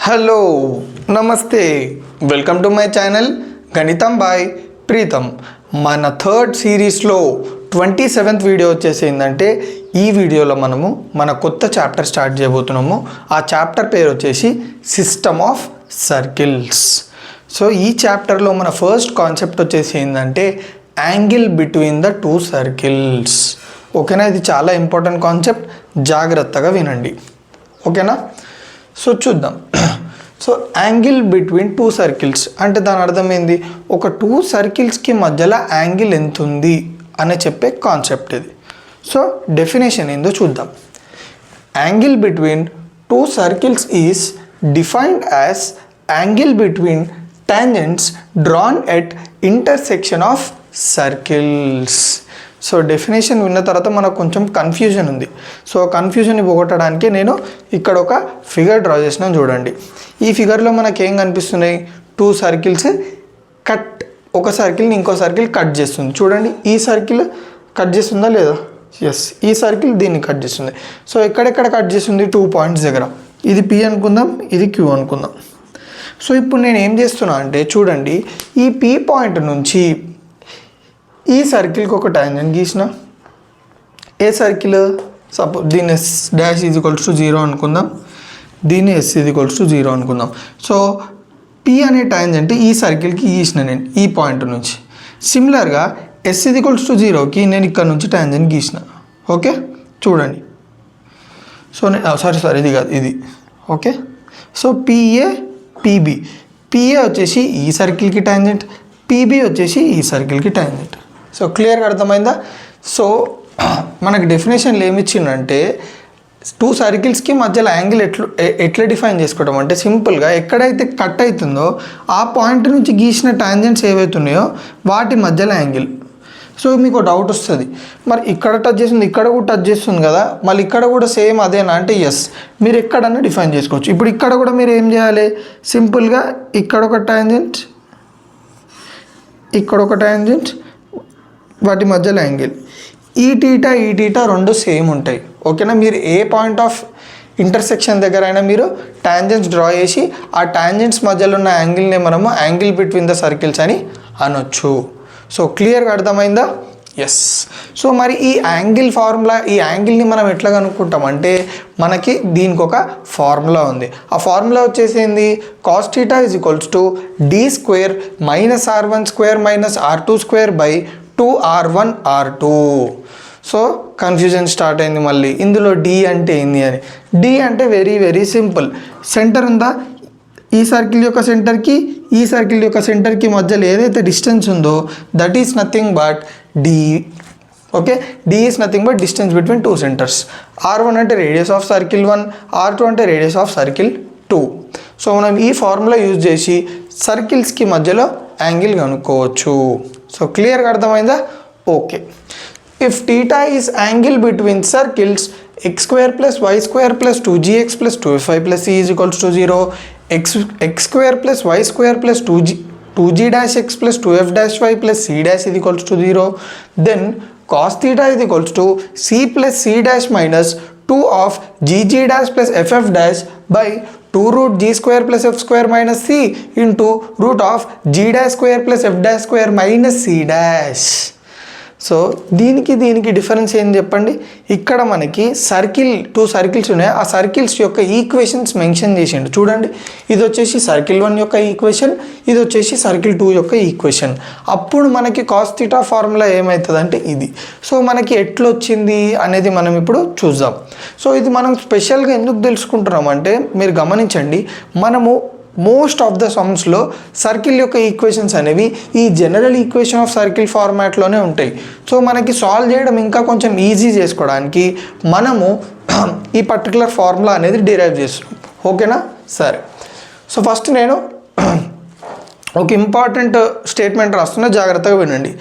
Hello నమస్తే welcome to my channel గణితం by Pritam. మన థర్డ్ సిరీస్లో 27th వీడియో వచ్చేసి ఏంటంటే ఈ వీడియోలో మనము మన కొత్త చాప్టర్ స్టార్ట్ చేయబోతున్నాము. ఆ చాప్టర్ పేరు వచ్చేసి సిస్టమ్ ఆఫ్ సర్కిల్స్. సో ఈ చాప్టర్లో మన ఫస్ట్ కాన్సెప్ట్ వచ్చేసి ఏంటంటే angle between the two circles. ఓకేనా, ఇది చాలా ఇంపార్టెంట్ కాన్సెప్ట్, జాగ్రత్తగా వినండి. ఓకేనా, సో చూద్దాం. So angle between two circles అంటే దాని అర్థం ఏంది, ఒక టూ సర్కిల్స్కి మధ్యలో యాంగిల్ ఎంత ఉంది అని చెప్పే కాన్సెప్ట్ ఇది. సో డెఫినేషన్ ఏందో చూద్దాం. Angle between two circles is defined as angle between tangents drawn at intersection of circles. So definition విన్న తర్వాత మనకు కొంచెం కన్ఫ్యూజన్ ఉంది. సో కన్ఫ్యూజన్ పోగొట్టడానికి నేను ఇక్కడ ఒక ఫిగర్ డ్రా చేసినాను చూడండి. ఈ ఫిగర్లో మనకి ఏం కనిపిస్తున్నాయి, టూ సర్కిల్స్ కట్, ఒక సర్కిల్ని ఇంకో సర్కిల్ కట్ చేస్తుంది చూడండి. ఈ సర్కిల్ కట్ చేస్తుందా లేదా? ఎస్, ఈ సర్కిల్ దీన్ని కట్ చేస్తుంది. సో ఎక్కడెక్కడ కట్ చేస్తుంది, 2 పాయింట్స్ దగ్గర. ఇది P అనుకుందాం, ఇది Q అనుకుందాం. సో ఇప్పుడు నేను ఏం చేస్తున్నా అంటే చూడండి, ఈ P పాయింట్ నుంచి ఈ సర్కిల్కి ఒక టాంజెంట్ గీసిన. ఏ సర్కిల్, సపోజ్ దీన్ని S dash is equals to 0 అనుకుందాం, దీన్ని S ఈజ్ ఈక్వల్స్ టు 0 అనుకుందాం. సో P అనే టాంజెంట్ ఈ సర్కిల్కి గీసిన నేను ఈ పాయింట్ నుంచి. సిమిలర్గా S ఈజ్ ఈక్వల్స్ టు 0కి నేను ఇక్కడ నుంచి టాంజెంట్ గీసిన. ఓకే చూడండి. సో సారీ ఇది కాదు, ఇది. Okay, so PA PB, PA వచ్చేసి ఈ సర్కిల్కి టాంజెంట్, PB వచ్చేసి ఈ సర్కిల్కి టాంజెంట్. సో క్లియర్గా అర్థమైందా? సో మనకి డెఫినేషన్లు ఏమి ఇచ్చిందంటే టూ సర్కిల్స్కి మధ్యలో యాంగిల్ ఎట్లా డిఫైన్ చేసుకోవడం అంటే సింపుల్గా ఎక్కడైతే కట్ అవుతుందో ఆ పాయింట్ నుంచి గీసిన టాంజెంట్స్ ఏవైతున్నాయో వాటి మధ్యలో యాంగిల్. సో మీకు డౌట్ వస్తుంది, మరి ఇక్కడ టచ్ చేస్తుంది, ఇక్కడ కూడా టచ్ చేస్తుంది కదా, మళ్ళీ ఇక్కడ కూడా సేమ్ అదేనా అంటే ఎస్, మీరు ఎక్కడన్నా డిఫైన్ చేసుకోవచ్చు. ఇప్పుడు ఇక్కడ కూడా మీరు ఏం చేయాలి, సింపుల్గా ఇక్కడ ఒక టాంజెంట్, ఇక్కడ ఒక టాంజెంట్, వాటి మధ్యలో యాంగిల్. ఈ టీటా రెండు సేమ్ ఉంటాయి. ఓకేనా, మీరు ఏ పాయింట్ ఆఫ్ ఇంటర్సెక్షన్ దగ్గర అయినా మీరు టాంజెంట్స్ డ్రా చేసి ఆ టాంజెంట్స్ మధ్యలో ఉన్న యాంగిల్ని మనము యాంగిల్ బిట్వీన్ ద సర్కిల్స్ అని అనొచ్చు. సో క్లియర్గా అర్థమైందా? ఎస్. సో మరి ఈ యాంగిల్ ఫార్ములా, ఈ యాంగిల్ని మనం ఎట్లా కనుక్కుంటామంటే మనకి దీనికి ఒక ఫార్ములా ఉంది. ఆ ఫార్ములా వచ్చేసి ఏంది, cos theta is equals to d² minus r1² minus r2² by 2r1 r2. So confusion start అయింది మళ్ళీ, ఇందులో D అంటే ఏంది అని. D అంటే వెరీ వెరీ సింపుల్, సెంటర్ ఉందా, ఈ సర్కిల్ యొక్క సెంటర్కి ఈ సర్కిల్ యొక్క సెంటర్కి మధ్యలో ఏదైతే డిస్టెన్స్ ఉందో that is nothing but D. Okay, D is nothing but distance between two centres. R1 అంటే రేడియస్ ఆఫ్ సర్కిల్ 1, R2 అంటే రేడియస్ ఆఫ్ సర్కిల్ 2. సో మనం ఈ ఫార్ములా యూజ్ చేసి సర్కిల్స్కి మధ్యలో యాంగిల్ కనుక్కోవచ్చు. సో క్లియర్గా అర్థమైందా? Okay, if theta is angle between circles x² plus y² plus 2gx plus 2fy plus c is equals to 0, x² plus y² plus 2g dash x plus 2f dash y plus c dash is equals to 0, then cos theta is equals to c plus c dash minus 2 of gg dash plus ff dash by 2 root g² plus f² minus c into root of g dash square plus f dash square minus c dash. So దీనికి difference ఏంటి చెప్పండి. ఇక్కడ మనకి two circles ఉన్నాయి, ఆ circles యొక్క equations mention చేసిండు చూడండి. ఇది వచ్చేసి సర్కిల్ 1 యొక్క ఈక్వేషన్, ఇది వచ్చేసి సర్కిల్ 2 యొక్క ఈక్వేషన్. అప్పుడు మనకి కాస్ థీటా ఫార్ములా ఏమవుతుంది అంటే ఇది. సో మనకి ఎట్లా వచ్చింది అనేది మనం ఇప్పుడు చూద్దాం. సో ఇది మనం స్పెషల్గా ఎందుకు తెలుసుకుంటున్నాం అంటే మీరు గమనించండి, మనము మోస్ట్ ఆఫ్ ద సమ్స్లో సర్కిల్ యొక్క ఈక్వేషన్స్ అనేవి ఈ జనరల్ ఈక్వేషన్ ఆఫ్ సర్కిల్ ఫార్మాట్లోనే ఉంటాయి. సో మనకి సాల్వ్ చేయడం ఇంకా కొంచెం ఈజీ చేసుకోవడానికి మనము ఈ పర్టికులర్ ఫార్ములా అనేది డిరైవ్ చేస్తున్నాం. ఓకేనా, సరే. సో ఫస్ట్ నేను ఒక ఇంపార్టెంట్ స్టేట్మెంట్ రాస్తున్నా, జాగ్రత్తగా వినండి.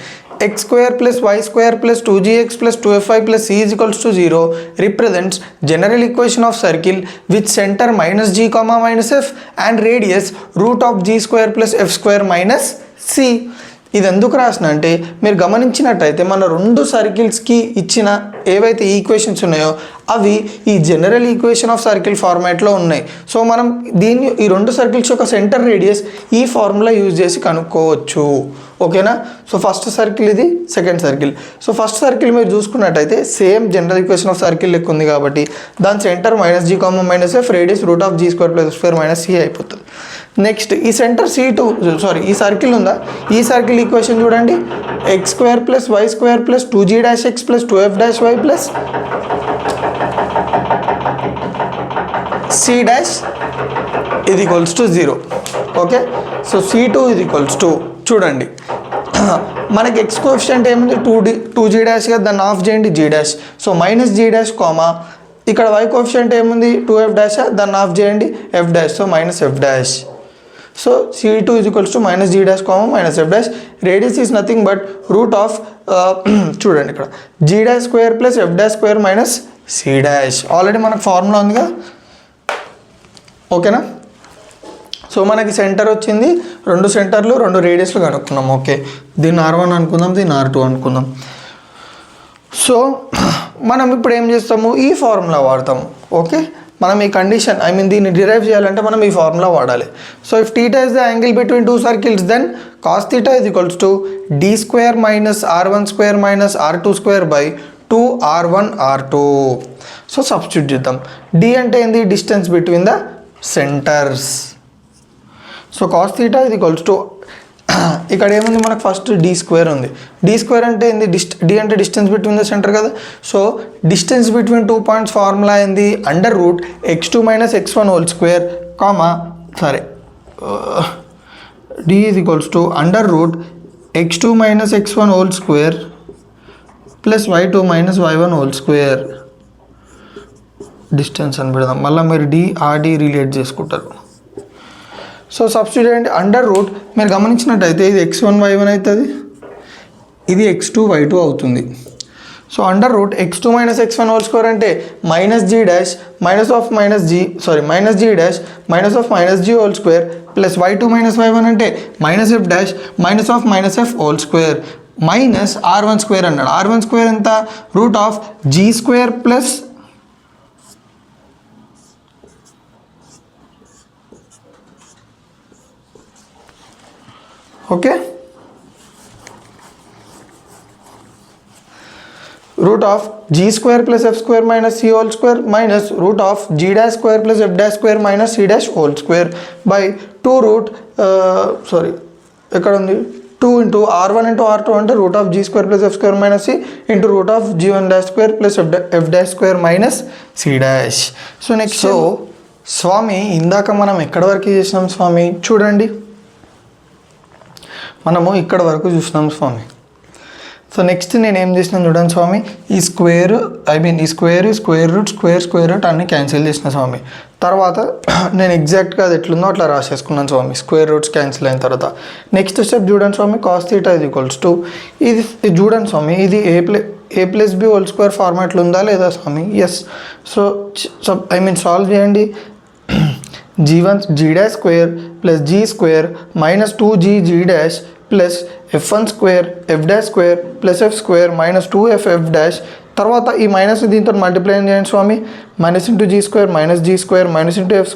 x² plus y² plus 2gx plus 2fy plus c is equals to 0 represents general equation of circle with centre minus g, minus f and radius root of g² plus f² minus c. ఇది ఎందుకు రాసిన అంటే మీరు గమనించినట్టయితే మన రెండు సర్కిల్స్కి ఇచ్చిన ఏవైతే ఈక్వేషన్స్ ఉన్నాయో అవి ఈ జనరల్ ఈక్వేషన్ ఆఫ్ సర్కిల్ ఫార్మాట్లో ఉన్నాయి. సో మనం దీన్ని ఈ రెండు సర్కిల్స్ యొక్క సెంటర్ రేడియస్ ఈ ఫార్ములా యూజ్ చేసి కనుక్కోవచ్చు. ఓకేనా? సో ఫస్ట్ సర్కిల్ ఇది, second circle. So first circle మీరు చూసుకున్నట్టయితే same general equation of circle లెక్క ఉంది కాబట్టి దాని centre -g, -f, radius √g² + c అయిపోతుంది. నెక్స్ట్ ఈ సెంటర్ ఈ సర్కిల్ ఉందా, ఈ సర్కిల్ ఈక్వేషన్ చూడండి, x² + y² + 2g' x + 2f' y + c' 0. Okay, so c2 చూడండి మనకి x కోఎఫిషియంట్ ఏముంది 2g' కదా, దాన్ని ఆఫ్ చేయండి g'. సో -g', ఇక్కడ y కోఎఫిషియంట్ ఏముంది 2f', దాన్ని ఆఫ్ చేయండి f', so -f'. So c2 -g', -f'. Radius is nothing but root of చూడండి ఇక్కడ g'² + f' - c'. ఆల్రెడీ మనకు ఫార్ములా ఉంది కదా. ఓకేనా? సో మనకి సెంటర్ వచ్చింది, రెండు సెంటర్లు రెండు రేడియస్లు కనుక్కున్నాం. ఓకే, దీన్ని R1 అనుకుందాం, దీన్ని R2 అనుకుందాం. సో మనం ఇప్పుడు ఏం చేస్తాము, ఈ ఫార్ములా వాడతాము. ఓకే, మనం ఈ కండిషన్ దీన్ని డిరైవ్ చేయాలంటే మనం ఈ ఫార్ములా వాడాలి. So if θ is the angle between two circles then cos θ = d² - r1² - r2² / 2r1r2. So substitute చేద్దాం. d అంటే ఏంది, distance between the centres. So cos θ ఇక్కడ ఏముంది మనకు ఫస్ట్ d² ఉంది. d² అంటే ఏంది, d అంటే డిస్టెన్స్ బిట్వీన్ ద సెంటర్ కదా. So distance between 2 points formula ఏంది, √x2 - x1 2, d √x2 - x1 2 + y2 - y1 2 distance అని పెడదాం. మళ్ళీ మీరు d రిలేట్ చేసుకుంటారు. సో సబ్స్టిట్యూట్ చేయండి. √ మీరు గమనించినట్టయితే ఇది x1 y1 అవుతుంది, ఇది x2 y2 అవుతుంది. సో √x2 - x1 2 అంటే -g' - -g' -g2 + y2 - y1 అంటే -f' -f -f2 అన్నాడు. r1² ఎంత, √g² + okay, √g² + f² - c² - √g'² + f'² - c' 2 ఎక్కడ ఉంది, 2 × r1 × r2 అంటే √g² + f² - c √g1'² + f'² - c'. So next స్వామి ఇందాక మనం ఎక్కడి వరకు చేసినాం స్వామి, చూడండి మనము ఇక్కడ వరకు చూసినాం స్వామి. సో నెక్స్ట్ నేను ఏం చేసినాను చూడండి స్వామి, ఈ స్క్వేర్ స్క్వేర్ రూట్ అన్నీ క్యాన్సిల్ చేసిన స్వామి. తర్వాత నేను ఎగ్జాక్ట్గా అది ఎట్లుందో అట్లా రాసేసుకున్నాను స్వామి. స్క్వేర్ రూట్స్ క్యాన్సిల్ అయిన తర్వాత నెక్స్ట్ స్టెప్ చూడండి స్వామి, cos θ = ఇది చూడండి స్వామి, ఇది a + b హోల్² ఫార్మాట్లో ఉందా లేదా స్వామి? ఎస్. సో సాల్వ్ చేయండి. g1 g' square plus g square minus 2g plus f1 square f' square plus f square minus 2f' తర్వాత ఈ మైనస్ దీంతో మల్టిప్లై చేయండి స్వామి. -g² -g² -f²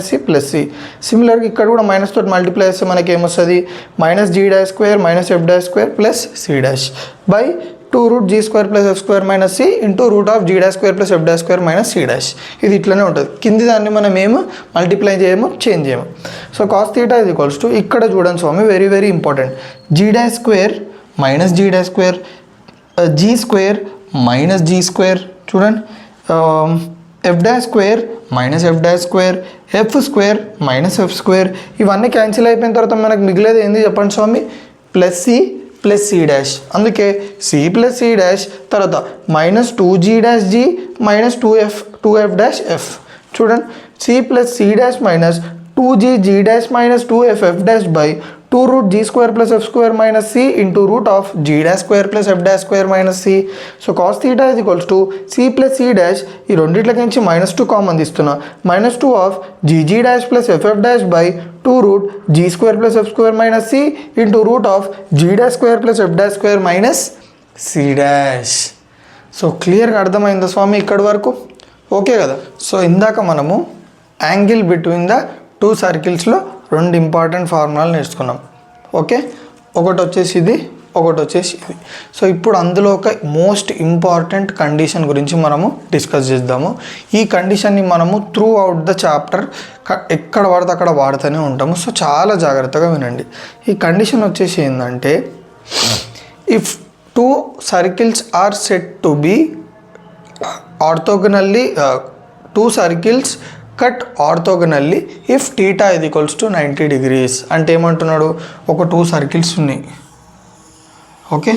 -c plus c. సిమిలర్గా ఇక్కడ కూడా మైనస్ తోటి మల్టిప్లై చేస్తే మనకి ఏమొస్తుంది, -g' square -f' plus c' by 2√g² + f² - c √g' + f' - c'. ఇది ఇట్లనే ఉంటుంది. కింది దాన్ని మనం ఏమో మల్టిప్లై చేయము, చేంజ్ చేయము. సో cos θ ఇక్కడ చూడండి స్వామి, very very important, g' square -g' square g square -g² చూడండి, f' square -f' square f² -f², ఇవన్నీ క్యాన్సిల్ అయిపోయిన తర్వాత మనకు మిగిలేదు ఏంది చెప్పండి స్వామి, +c + c'. అందుకే c + c' తర్వాత -2g' -2f' చూడండి, c + c' -2g' -2f' 2√g² + f² - c √g' + f' - c. So cos θ c + c' ఈ రెండిట్లకి నుంచి -2 కామన్ తీస్తున్నా, -2 of g' + f' 2 root g square plus f square minus c into root of g dash square plus f dash square minus c dash. So క్లియర్గా అర్థమైందా స్వామి ఇక్కడి వరకు? Okay కదా. So ఇందాక మనము యాంగిల్ బిట్వీన్ ద 2 సర్కిల్స్లో 2 ఇంపార్టెంట్ ఫార్ములాలు నేర్చుకున్నాం. Okay, ఒకటి వచ్చేసి ఇది, ఒకటి వచ్చేసి ఇది. సో ఇప్పుడు అందులో ఒక మోస్ట్ ఇంపార్టెంట్ కండిషన్ గురించి మనము డిస్కస్ చేద్దాము. ఈ కండిషన్ని మనము త్రూ అవుట్ ద చాప్టర్ ఎక్కడ పడితే అక్కడ వాడుతూనే ఉంటాము. సో చాలా జాగ్రత్తగా వినండి. ఈ కండిషన్ వచ్చేసి ఏంటంటే, if 2 circles are said to be orthogonally 2 circles cut orthogonally if theta is equals to 90 degrees. అంటే ఏమంటున్నాడు, ఒక 2 circles ఉన్నాయి. ఓకే,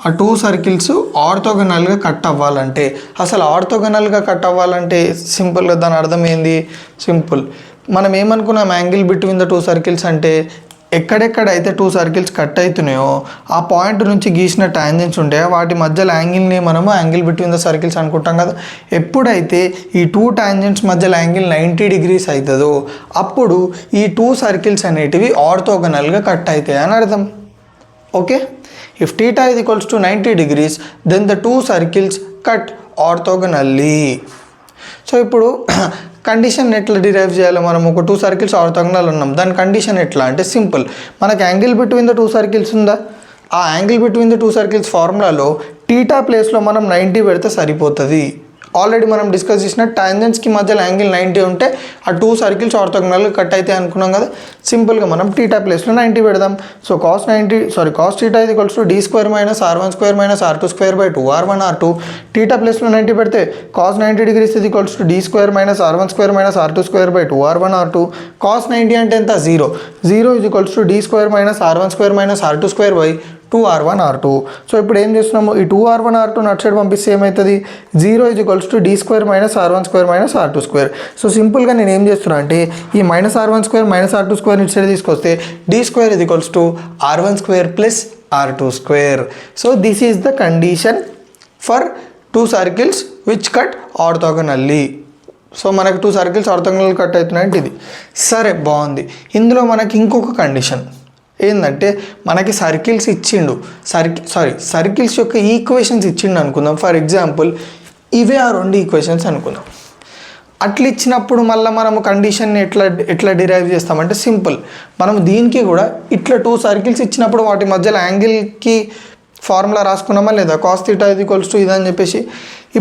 ఆ 2 circles ఆర్థోగనల్గా కట్ అవ్వాలంటే, అసలు ఆర్థోగనల్గా కట్ అవ్వాలంటే సింపుల్గా దాని అర్థం ఏంది? సింపుల్, మనం ఏమనుకున్నాం యాంగిల్ బిట్వీన్ ద 2 circles అంటే ఎక్కడెక్కడైతే 2 circles కట్ అవుతున్నాయో ఆ పాయింట్ నుంచి గీసిన టాంజెంట్స్ ఉంటాయో వాటి మధ్యలో యాంగిల్ని మనము యాంగిల్ బిట్వీన్ ద సర్కిల్స్ అనుకుంటాం కదా. ఎప్పుడైతే ఈ 2 టాంజెంట్స్ మధ్యలో యాంగిల్ 90 degrees అవుతుందో అప్పుడు ఈ 2 circles అనేటివి ఆర్థోగనల్గా కట్ అవుతాయి అని అర్థం. Okay, if theta is equals to 90 degrees then the 2 circles cut orthogonally. So ఇప్పుడు కండిషన్ ఎట్లా డిరైవ్ చేయాలో, మనం ఒక 2 circles ఆర్థోగనల్ ఉన్నాం, దాని కండిషన్ ఎట్లా అంటే సింపుల్, మనకి యాంగిల్ బిట్వీన్ ద 2 circles ఉందా, ఆ యాంగిల్ బిట్వీన్ ద 2 circles ఫార్ములాలో టీటా ప్లేస్లో మనం 90 పెడితే సరిపోతుంది. ఆల్రెడీ మనం డిస్కస్ చేసిన టాంజెంట్స్కి మధ్యలో యాంగిల్ 90 ఉంటే ఆ 2 circles ఆర్థోగనల్గా కట్ అయితే అనుకున్నాం కదా. సింపుల్గా మనం టీటా ప్లేస్లో 90 పెడదాం. So cos theta is equals to d square minus r1 square minus r2 square by 2 r1 r2. Theta ప్లేస్లో 90 పెడితే cos 90 degrees is equals to d square minus r1 square minus r2 square by 2 r1 r2. cos 90 అంటే ఎంత? 0 is equals to d square minus r1 square minus r2 square by 2 r1 r2. So ఇప్పుడు ఏం చేస్తున్నాము, ఈ 2 r1 r2 అటు side పంపిస్తే ఏమవుతుంది, 0 is equals to d square minus r1 square minus r2 square. So సింపుల్గా నేను ఏం చేస్తున్నా అంటే ఈ minus r1 square minus r2 square ఇటు సైడ్ తీసుకొస్తే d square is equals to r1 square plus r2 square. So this is the condition for 2 circles which cut orthogonally. So మనకి 2 circles orthogonal cut అవుతున్నాయంటే ఇది. సరే, బాగుంది. ఇందులో మనకి ఇంకొక condition ఏంటంటే, మనకి సర్కిల్స్ ఇచ్చిండు, సర్కిల్స్ యొక్క ఈక్వేషన్స్ ఇచ్చిండు అనుకుందాం. ఫర్ ఎగ్జాంపుల్ ఇవే ఆ 2 ఈక్వేషన్స్ అనుకుందాం. అట్లా ఇచ్చినప్పుడు మళ్ళీ మనము కండిషన్ని ఎట్లా డిరైవ్ చేస్తామంటే సింపుల్, మనం దీనికి కూడా ఇట్లా 2 circles ఇచ్చినప్పుడు వాటి మధ్యలో యాంగిల్కి ఫార్ములా రాసుకున్నామా లేదా, cos theta is equals to ఇదని చెప్పేసి.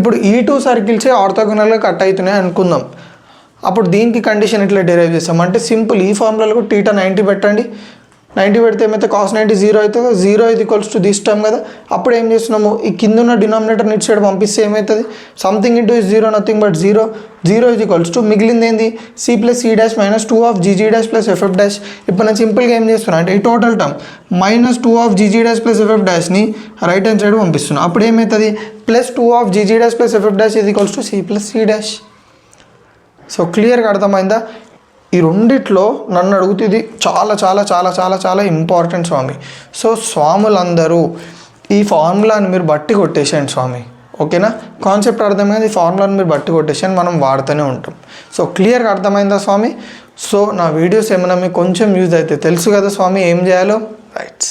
ఇప్పుడు ఈ 2 circles ఆర్థోగనల్గా కట్ అవుతున్నాయి అనుకుందాం. అప్పుడు దీనికి కండిషన్ ఎట్లా డిరైవ్ చేస్తామంటే సింపుల్, ఈ ఫార్ములాలో θ 90 పెట్టండి. 90 పెడితే ఏమైతే cos 90 0 అవుతుంది, 0 is equals to this term కదా. అప్పుడు ఏం చేస్తున్నాము, ఈ కింద ఉన్న డినామినేటర్ ఇటు సైడ్ పంపిస్తే ఏమవుతుంది, something into is 0 nothing but 0 is equals to మిగిలింది ఏంది, c plus c dash minus 2 of gg dash plus ff dash. ఇప్పుడు నేను సింపుల్గా ఏం చేస్తున్నా అంటే ఈ total term minus 2 of gg dash plus ff డాష్ని రైట్ హ్యాండ్ సైడ్ పంపిస్తున్నాను. అప్పుడు ఏమవుతుంది, plus 2 of gg dash plus ff dash is equals to c plus c dash. So క్లియర్గా అర్థమైందా? ఈ రెండిట్లో నన్ను అడుగుతుంది చాలా చాలా చాలా చాలా చాలా ఇంపార్టెంట్ స్వామి. సో స్వాములందరూ ఈ ఫార్ములాని మీరు బట్టి కొట్టేసేయండి స్వామి. ఓకేనా, కాన్సెప్ట్ అర్థమైంది, ఈ ఫార్ములాని మీరు బట్టి కొట్టేసేయండి, మనం వాడుతూనే ఉంటాం. సో క్లియర్గా అర్థమైందా స్వామి? సో నా వీడియోస్ ఏమైనా మీకు కొంచెం యూజ్ అయితే తెలుసు కదా స్వామి ఏం చేయాలో. రైట్.